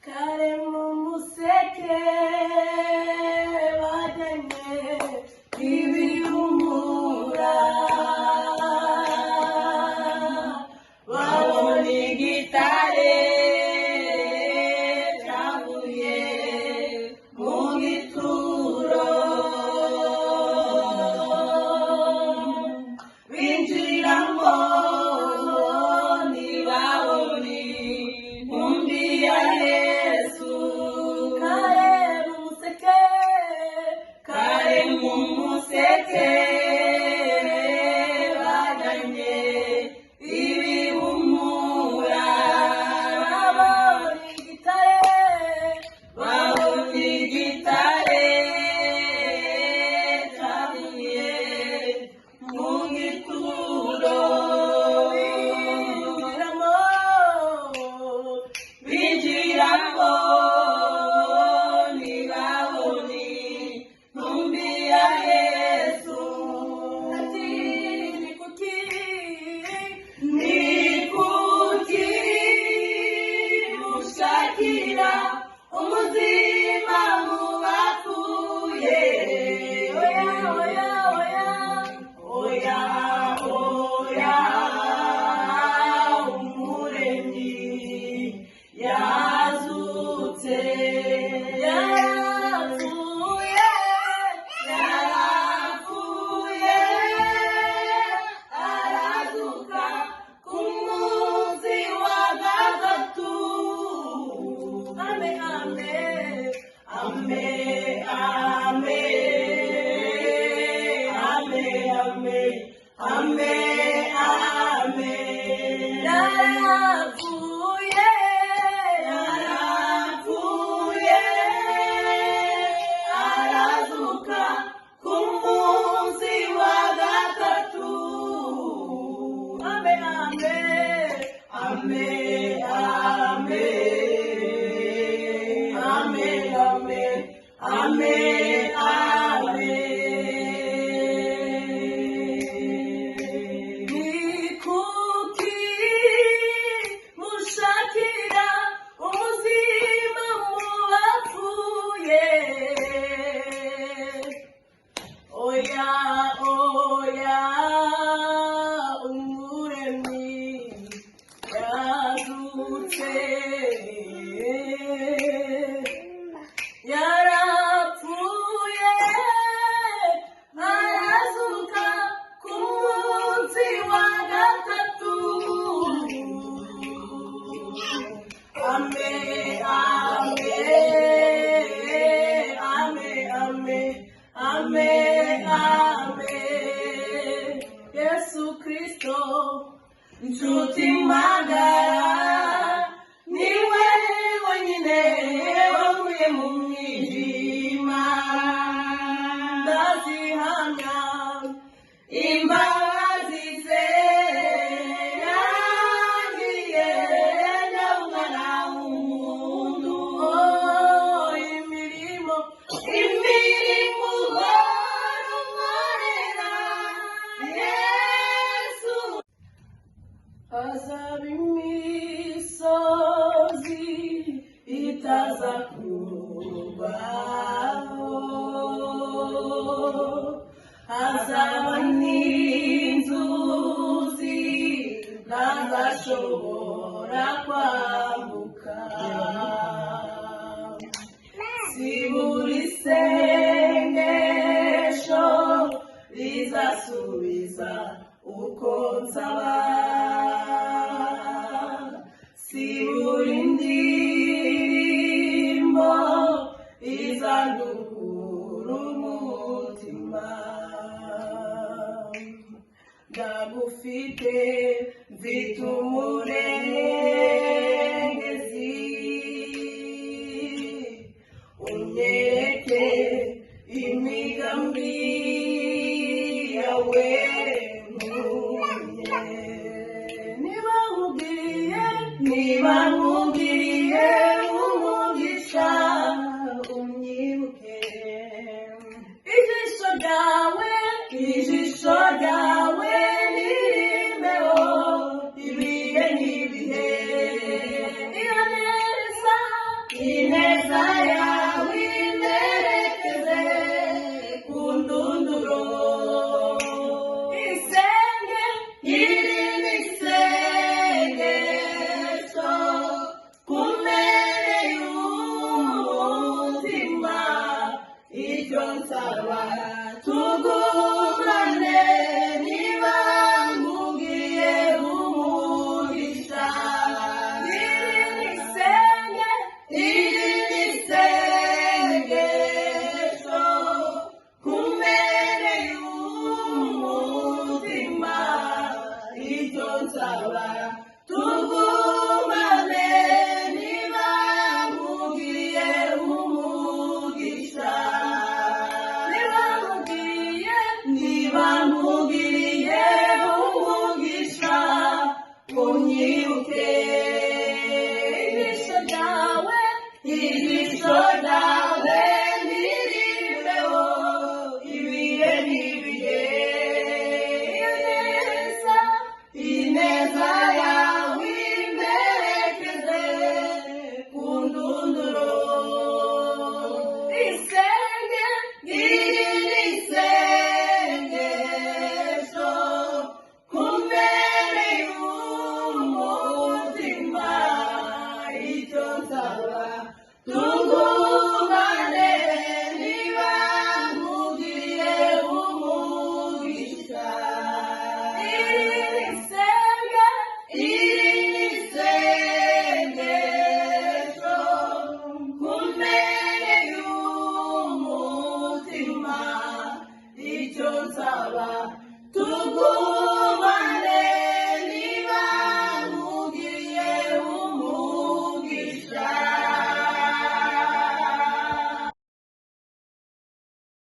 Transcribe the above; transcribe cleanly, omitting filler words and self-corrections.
kare mu museke wajyanye ibihumura babona igitare cyavuye mu gituro binjiramo ntibabone intumbi ya Yesu. Kare mu museke bajyanye ibihumura babona igitare cyavuye mu gituro binjiramo ntibabone intumbi ya Yesu. Ni kuki mushakira umuzima mu bapfuye? Oya, umuremyi yazutse. Yarapfuye arazuka ku munsi wa gatatu. Amen, amen, amen, amen, amen, amen, amen. Yarapfuye arazuka ku munsi wa gatatu. Amen, amen, amen, amen, amen, amen, amen. Ni kuki mushakira umuzima mu bapfuye? Oya, umuremyi yazutse. Yarapfuye arazuka ku munsi wa gatatu. Amen, amen, amen, amen, amen. Yesu Kristo nshuti magara, niwe wenyine wavuye mu mwijima. Ndazihamya imbabazi ze, yagiye nyamwana w'umuntu. Imirimo unkorera Yesu. Hazaba imisozi itaza kurwaho, hazaba n'inzuzi ntazashobora kwambuka. Si buri sengesho rizasubiza uko nsaba, si buri ndirimbo izanduhura umutima. Ndagufite mfite umurengezi, unyereke imigambi yawe nkunye. Niba nkubwiye umugisha unyibuke. Ijisho ryawe nirimbeho ibihe n'ibihe. ijwi